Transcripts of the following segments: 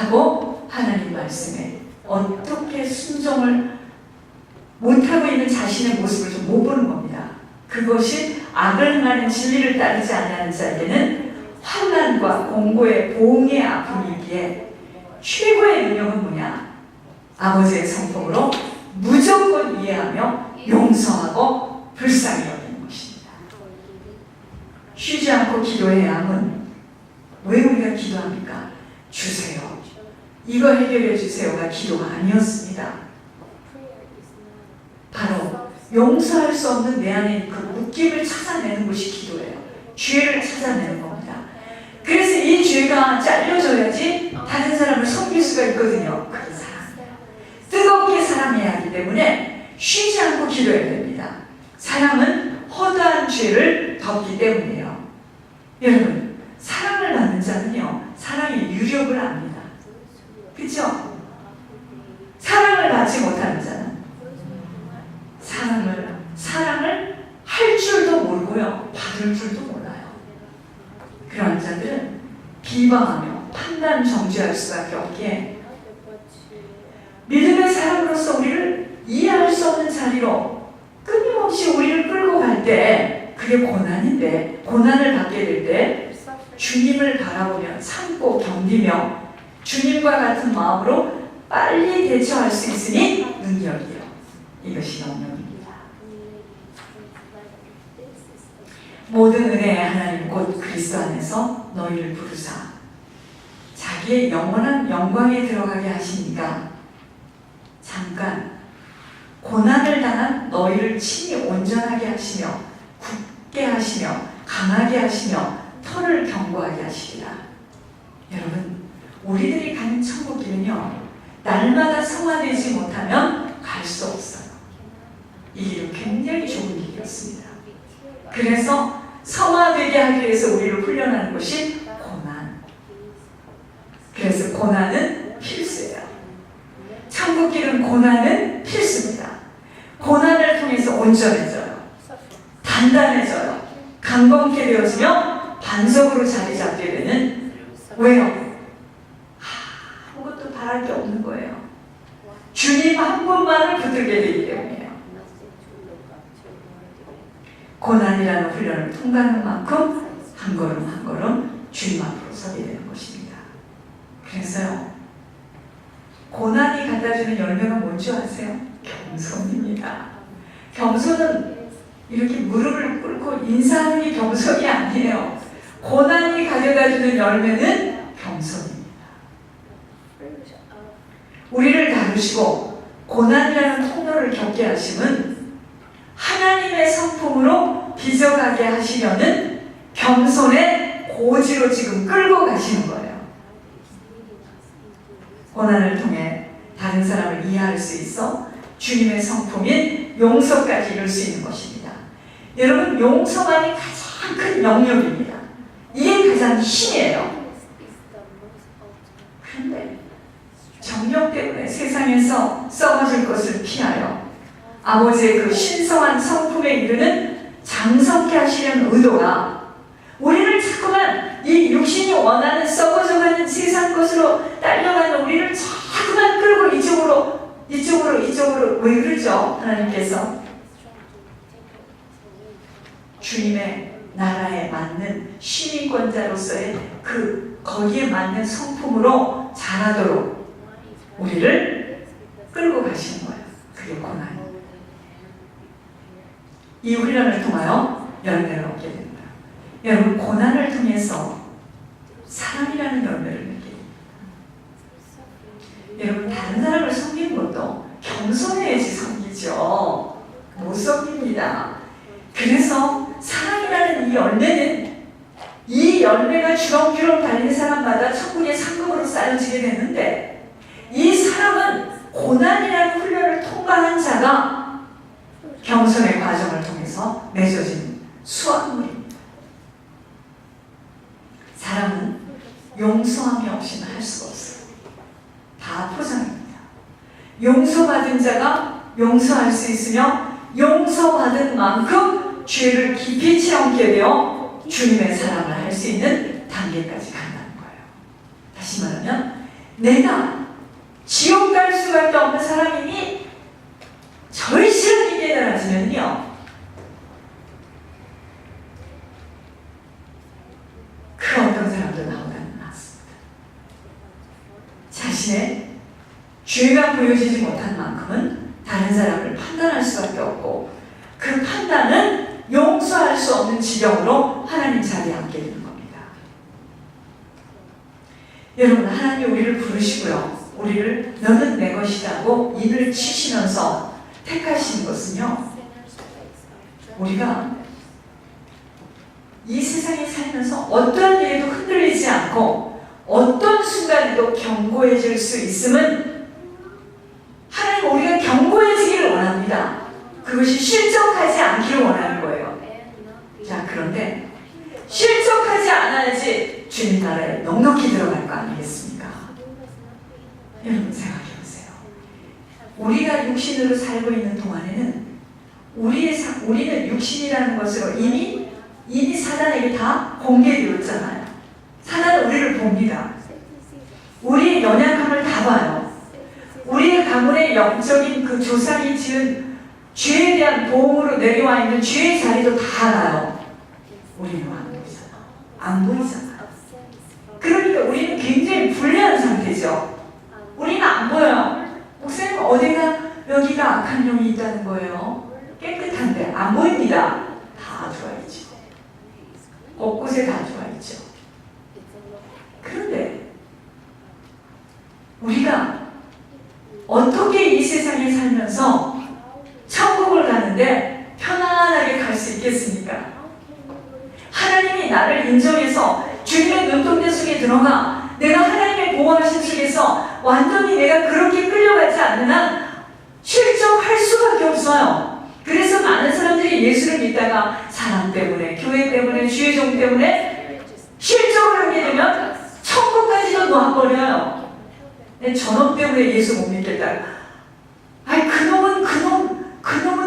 하고 하나님 말씀에 어떻게 순종을 못하고 있는 자신의 모습을 좀 못 보는 겁니다. 그것이 악을 행하는 진리를 따르지 아니하는 자에게는 환난과 공고의 보응의 아픔이기에 최고의 능력은 뭐냐? 아버지의 성품으로 무조건 이해하며 용서하고 불쌍히 여기는 것입니다. 쉬지 않고 기도해야 함은 왜 우리가 기도합니까? 주세요. 이거 해결해 주세요가 기도가 아니었습니다. 바로 용서할 수 없는 내 안에 그 묶임을 찾아내는 것이 기도예요. 죄를 찾아내는 겁니다. 그래서 이 죄가 잘려져야지 다른 사람을 섬길 수가 있거든요. 그게 사랑이에요. 뜨겁게 사랑해야 하기 때문에 쉬지 않고 기도해야 됩니다. 사랑은 허다한 죄를 덮기 때문이에요. 여러분, 사랑을 받는 자는요, 사랑의 유력을 압니다. 그렇죠? 사랑을 받지 못하는 자는 사랑을 할 줄도 모르고요, 받을 줄도 몰라요. 그런 자들은 비방하며 판단 정죄할 수밖에 없기에 믿음의 사람으로서 우리를 이해할 수 없는 자리로 끊임없이 우리를 끌고 갈 때, 그게 고난인데, 고난을 받게 될 때 주님을 바라보며 참고 견디며 주님과 같은 마음으로 빨리 대처할 수 있으니 능력이요. 이것이 영역입니다. 모든 은혜의 하나님 곧 그리스도 안에서 너희를 부르사 자기의 영원한 영광에 들어가게 하시니까 잠깐 고난을 당한 너희를 친히 온전하게 하시며 굳게 하시며 강하게 하시며 터를 견고하게 하시리라. 여러분, 우리들이 가는 천국길은요, 날마다 성화되지 못하면 갈 수 없어요. 이 길은 굉장히 좁은 길이었습니다. 그래서 성화되게 하기 위해서 우리를 훈련하는 것이 고난. 그래서 고난은 필수예요. 천국길은 고난은 필수입니다. 고난을 통해서 온전해져요. 단단해져요. 강건케 되어지며 반석으로 자리 잡게 되는. 왜요? 아무것도 바랄 게 없는 거예요. 주님 한 분만을 붙들게 되기 때문이에요. 고난이라는 훈련을 통과하는 만큼 한 걸음 한 걸음 주님 앞으로 서게 되는 것입니다. 그래서요, 고난이 갖다주는 열매가 뭔지 아세요? 겸손입니다. 겸손은 이렇게 무릎을 꿇고 인사하는 게 겸손이 아니에요. 고난이 가져다주는 열매는 겸손입니다. 우리를 다루시고 고난이라는 통로를 겪게 하심은 하나님의 성품으로 빚어가게 하시려는 겸손의 고지로 지금 끌고 가시는 거예요. 고난을 통해 다른 사람을 이해할 수 있어 주님의 성품인 용서까지 이룰 수 있는 것입니다. 여러분, 용서만이 가장 큰 영역입니다. 이게 가장 힘이에요. 그런데 정욕 때문에 세상에서 썩어질 것을 피하여 아버지의 그 신성한 성품에 이르는 장성케 하시려는 의도가 우리를 자꾸만 이 육신이 원하는 썩어져가는 세상 것으로 딸려가는 우리를 자꾸만 끌고 이쪽으로 왜 그러죠? 하나님께서 주님의 나라에 맞는 시민권자로서의 거기에 맞는 성품으로 자라도록 우리를 끌고 가시는 거예요. 그게 고난이에요. 이 훈련을 통하여 열매를 얻게 됩니다. 여러분, 고난을 통해서 사랑이라는 열매를 얻게 됩니다. 여러분, 다른 사람을 섬기는 것도 겸손해야지 섬기죠. 못 섬깁니다. 그래서 사랑이라는 이 열매는, 이 열매가 주렁주렁 달린 사람마다 천국의 상급으로 쌓여지게 되는데, 이 사람은 고난이라는 훈련을 통과한 자가 겸손의 과정을 통해서 맺어진 수확물입니다. 사람은 용서함이 없이는 할 수가 없어요. 다 포장입니다. 용서받은 자가 용서할 수 있으며 용서받은 만큼 죄를 깊이 체험하게 되어 주님의 사랑을 할 수 있는 단계까지 간다는 거예요. 다시 말하면 내가 지옥 갈 수밖에 없는 사람이니 절실하게 깨달아지면요, 그 어떤 사람도 나오다는 않습니다. 자신의 죄가 보여지지 못한 만큼은 다른 사람을 판단할 수밖에 없고, 그 판단은 용서할 수 없는 지경으로 하나님 자리에 앉게 되는 겁니다. 여러분, 하나님이 우리를 부르시고요, 우리를 너는 내 것이라고 인을 치시면서 택하신 것은요, 우리가 이 세상에 살면서 어떠한 일에도 흔들리지 않고 어떤 순간에도 견고해질 수 있음은 하나님 우리가 견고해지기를 원합니다. 그것이 실족하지 않기를 원하는 거예요. 자, 그런데 실족하지 않아야지 주님 나라에 넉넉히 들어갈 거 아니겠습니까? 여러분 생각해 보세요. 우리가 육신으로 살고 있는 동안에는 우리는 육신이라는 것으로 이미 사단에게 다 공개되었잖아요. 사단은 우리를 봅니다. 우리의 연약함을 다 봐요. 우리의 가문의 영적인 그 조상이 지은 죄에 대한 보응으로 내려와 있는 죄의 자리도 다 알아요. 우리는 안 보이잖아요. 그러니까 우리는 굉장히 불리한 상태죠. 우리는 안 보여요. 목사님 어디가 여기가 악한 영이 있다는 거예요. 깨끗한데 안 보입니다. 다 들어와 있죠. 곳곳에 다 들어와 있죠. 그런데 우리가 어떻게 이 세상에 살면서 천국을 가는데 편안하게 갈 수 있겠습니까? 하나님이 나를 인정해서 주님의 눈동자 속에 들어가 내가 하나님의 보호하심 속에서 완전히 내가 그렇게 끌려가지 않는 한 실족할 수밖에 없어요. 그래서 많은 사람들이 예수를 믿다가 사람 때문에, 교회 때문에, 주의종 때문에 실족을 하게 되면 천국까지도 놓아버려요. 내 저놈 때문에 예수 못 믿겠다. 아이, 그놈은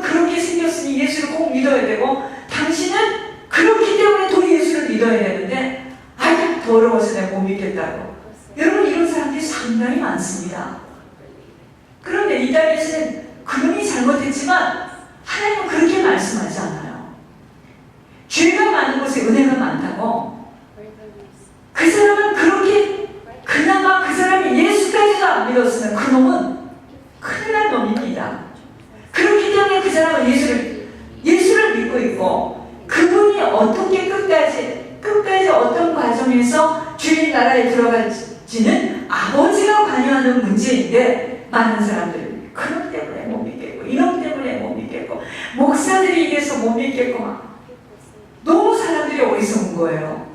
그렇게 생겼으니 예수를 꼭 믿어야 되고, 당신은 그렇기 때문에 또 예수를 믿어야 되는데, 아이, 더러워서 내가 못 믿겠다고. 여러분, 이런 사람들이 상당히 많습니다. 그런데 이 땅에서는 그놈이 잘못했지만 하나님은 그렇게 말씀하지 않아요. 죄가 많은 곳에 은혜가 많다고. 그 사람은 그렇게, 그나마 그 사람이 예수까지도 안 믿었으면 그놈은 큰일 날 놈입니다. 그렇기 때문에 그 사람은 예수를 믿고 있고, 그분이 어떻게 끝까지 어떤 과정에서 주님 나라에 들어갈지는 아버지가 관여하는 문제인데, 많은 사람들이 그놈 때문에 못 믿겠고, 이놈 때문에 못 믿겠고, 목사들이 이래서 못 믿겠고, 막 너무 사람들이 어리석은 거예요.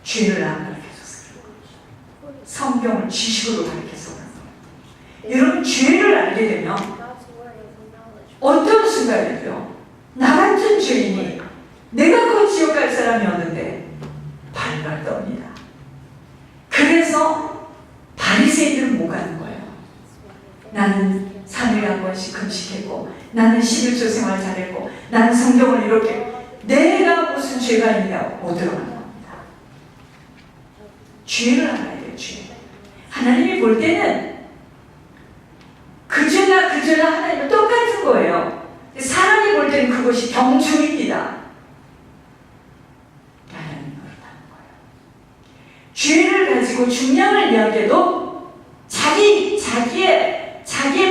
죄를 안 가르쳐줬어요. 성경을 지식으로 가르쳐서 그런 거예요. 여러분, 죄를 알게 되면 어떤 순간에도요, 나 같은 죄인이 내가 그 지옥 갈 사람이었는데 발발 떱니다. 그래서 바리새인들은 못 가는 거예요. 나는 3일에 한 번씩 금식했고, 나는 11조 생활 잘했고, 나는 성경을 이렇게, 내가 무슨 죄가 있냐고 못 들어가는 겁니다. 죄를 알아야 돼요. 죄. 하나님이 볼 때는 그 죄나 하나님은 똑같은 거예요. 사람이 볼 때는 그것이 경중입니다. 하나님은 그렇다는 거예요. 죄를 가지고 중량을 이야기해도 자기의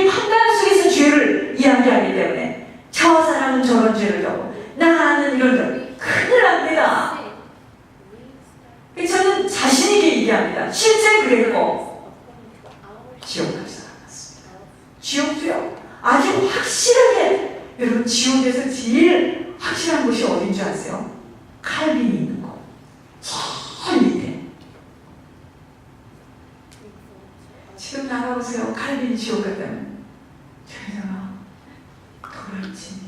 판단 속에서 죄를 이야기하기 때문에, 저 사람은 저런 죄를 져고 나는 이런 죄를, 큰일 납니다. 저는 자신있게 얘기합니다. 실제 그랬고, 지옥 갈 사람 같습니다. 지옥도요, 아주 확실하게, 여러분, 지옥에서 제일 확실한 곳이 어딘 줄 아세요? 칼빈이 있는 곳. 저 밑에. 지금 나가보세요. 칼빈 지옥 갔다면. 저기다가 도라지.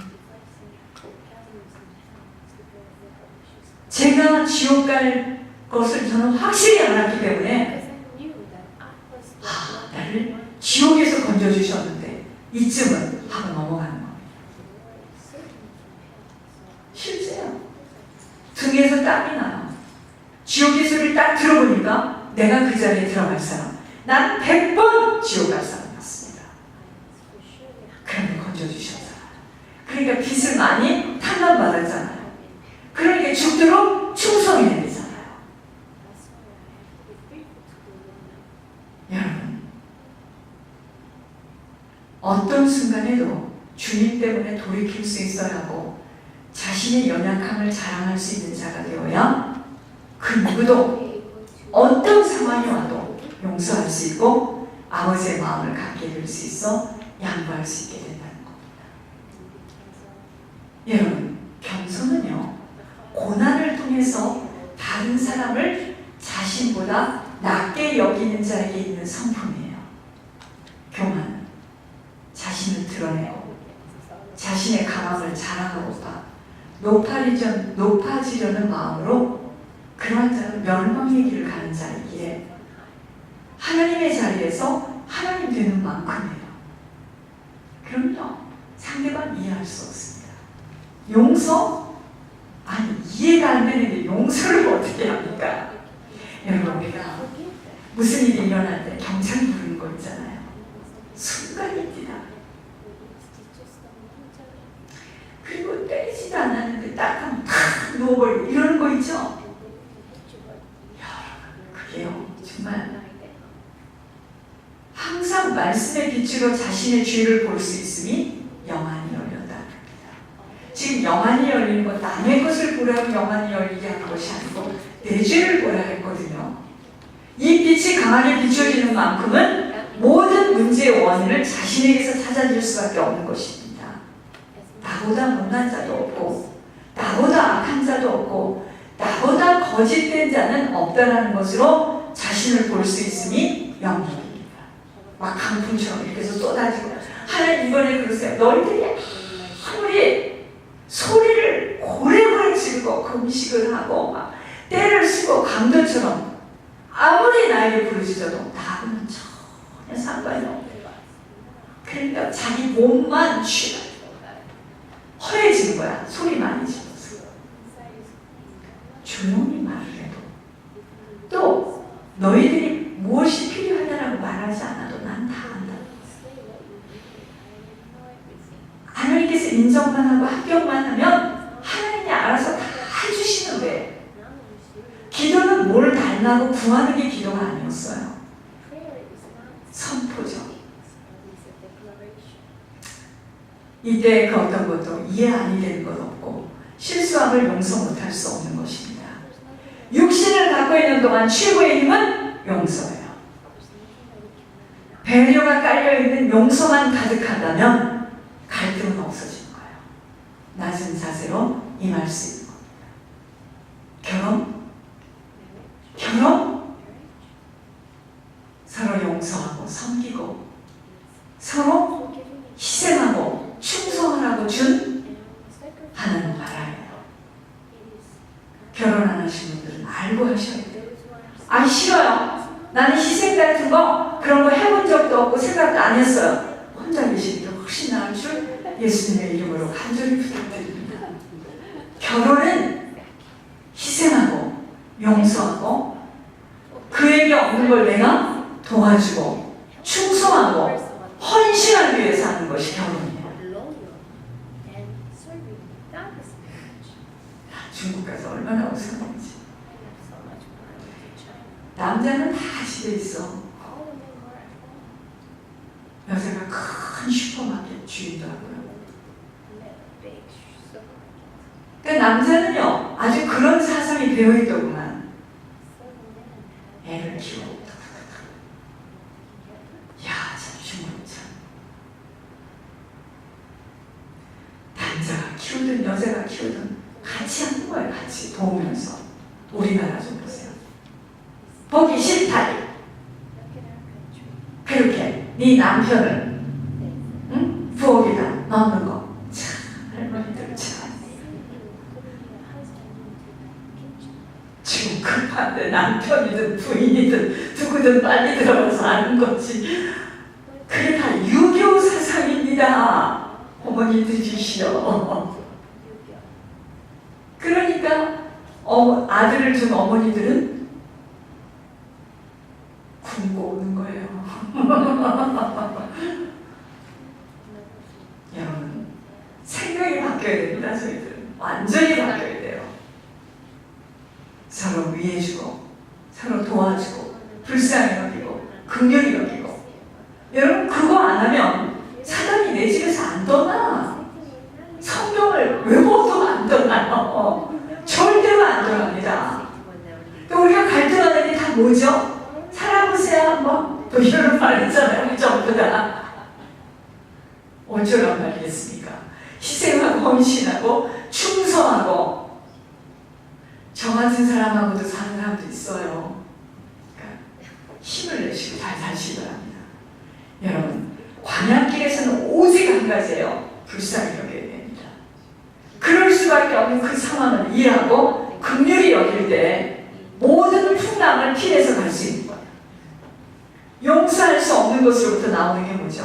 제가 지옥 갈 것을 저는 확실히 알았기 때문에, 나를 지옥에서 건져주셨는데 이쯤은 하고 넘어가는 겁니다. 실제요. 등에서 땀이 나요. 지옥의 소리를 딱 들어보니까 내가 그 자리에 들어갈 사람, 난 100번 지옥 갈 사람이었습니다. 그런데 건져주셨잖아요. 그러니까 빚을 많이 탕감받았잖아요. 그러니까 죽도록 충성해야 되잖아요. 여러분, 어떤 순간에도 주님 때문에 돌이킬 수 있어야 하고 자신의 연약함을 자랑할 수 있는 자가 되어야 그 누구도 어떤 상황이 와도 용서할 수 있고 아버지의 마음을 갖게 될 수 있어 양보할 수 있게 된다는 겁니다. 여러분, 겸손은요, 고난을 통해서 다른 사람을 자신보다 낮게 여기는 자에게 있는 성품이에요. 교만은 자신을 드러내고 자신의 강함을 자랑하고자 높아지려는 마음으로 그러한 자는 멸망의 길을 가는 자이기에 하나님의 자리에서 하나님 되는 만큼이에요. 그럼요, 상대방 이해할 수 없습니다. 용서? 아니, 이해가 안 되는데 용서를 어떻게 합니까? 여러분, 우리가 무슨 일이 일어날 때 경찰 부르는 거 있잖아요. 순간입니다. 그리고 때리지도 않았는데 딱 하면 탁 누워버리고 이러는 거 있죠? 여러분, 그게요, 정말 항상 말씀의 빛으로 자신의 죄를 볼 수 있음이 영안이 열렸다는 겁니다. 지금 영안이 열리는 건 남의 것을 보라고 영안이 열리게 하는 것이 아니고 내 죄를 보라 했거든요. 이 빛이 강하게 비춰지는 만큼은 모든 문제의 원인을 자신에게서 찾아낼 수밖에 없는 것입니다. 나보다 못난 자도 없고 나보다 악한 자도 없고 나보다 거짓된 자는 없다라는 것으로 자신을 볼 수 있음이 영역입니다. 막 강풍처럼 이렇게 해서 쏟아지고, 하나님 이번에 그러세요. 너희들이 아무리 소리를 고래고래 지르고 금식을 하고 막 때를 쓰고 강도처럼 아무리 나에게 부르짖어도 나하고는 전혀 상관이 없는 거야. 그러니까 자기 몸만 허해지는 거야. 소리 많이 지르면서 조용히 말을 해도, 또 너희들이 무엇이 필요하냐라고 말하지 않아도 난 다 안다. 하나님께서 인정만 하고 합격만 하면 하나님이 알아서 다 해주시는데, 기도는 뭘 달라고 구하는 게 기도가 아니었어요. 선포죠. 이때 그 어떤 것도 이해 아니 되는 것 없고 실수함을 용서 못할 수 없는 것입니다. 육신을 갖고 있는 동안 최고의 힘은 용서예요. 배려가 깔려있는 용서만 가득하다면 갈등은 없어지는 거예요. 낮은 자세로 임할 수 있는 겁니다. 결혼? 서로 용서하고 섬기고 서로 희생하고 충성을 하고 준 하나님 나라예요. 결혼 안 하신 분들은 알고 하셔야 돼요. 아니, 싫어요. 나는 희생 같은 거 그런 거 해본 적도 없고 생각도 안 했어요. 혼자 계시는 게 훨씬 나을 줄 예수님의 이름으로 간절히 부탁드립니다. 결혼은 희생하고 용서하고 그에게 없는 걸 내가 도와주고 충성하고 헌신하기 위해서 하는 것이 결혼이에요. 중국 가서 얼마나 웃었는지. 남자는 다 집에 있어. 여자가 큰 슈퍼마켓 주인도 하고요. 그러니까 남자는요, 아주 그런 사상이 배어있더구만. 애를 키우고 참 중국 참. 남자가 키우든 여자가 키우든 같이 하는 거예요. 같이 도우면서. 우리나라 좀 보세요. 보기 싫다니. 그렇게 네 남편을 부엌에다 넣는 거. 참, 할머니들 참. 지금 급한데 남편이든 부인이든 누구든 빨리 들어가서 아는 거지. 그게 다 유교 사상입니다. 어머니들이시여. 그러니까 아들을 준 어머니들은 서로 도와주고 불쌍히 여기고 긍휼히 여기고. 여러분 그거 안 하면 사단이 내 집에서 안 떠나. 성경을 외워도 안 떠나요. 절대로 안 떠납니다. 또 우리가 갈등하는 게 다 뭐죠? 살아보세요 한번. 또 이런 말 있잖아요. 우리 전부 다. 어쩌란 말이겠습니까? 희생하고 헌신하고 충성하고. 저 같은 사람하고도 사는 사람도 있어요. 그러니까 힘을 내시고 잘 사시기 바랍니다. 여러분 광야길에서는 오직 한 가지예요. 불쌍히 여겨야 됩니다. 그럴 수밖에 없는 그 상황을 이해하고 긍휼히 여길 때 모든 풍랑을 피해서 갈 수 있는 거예요. 용서할 수 없는 것으로부터 나오는 게 뭐죠?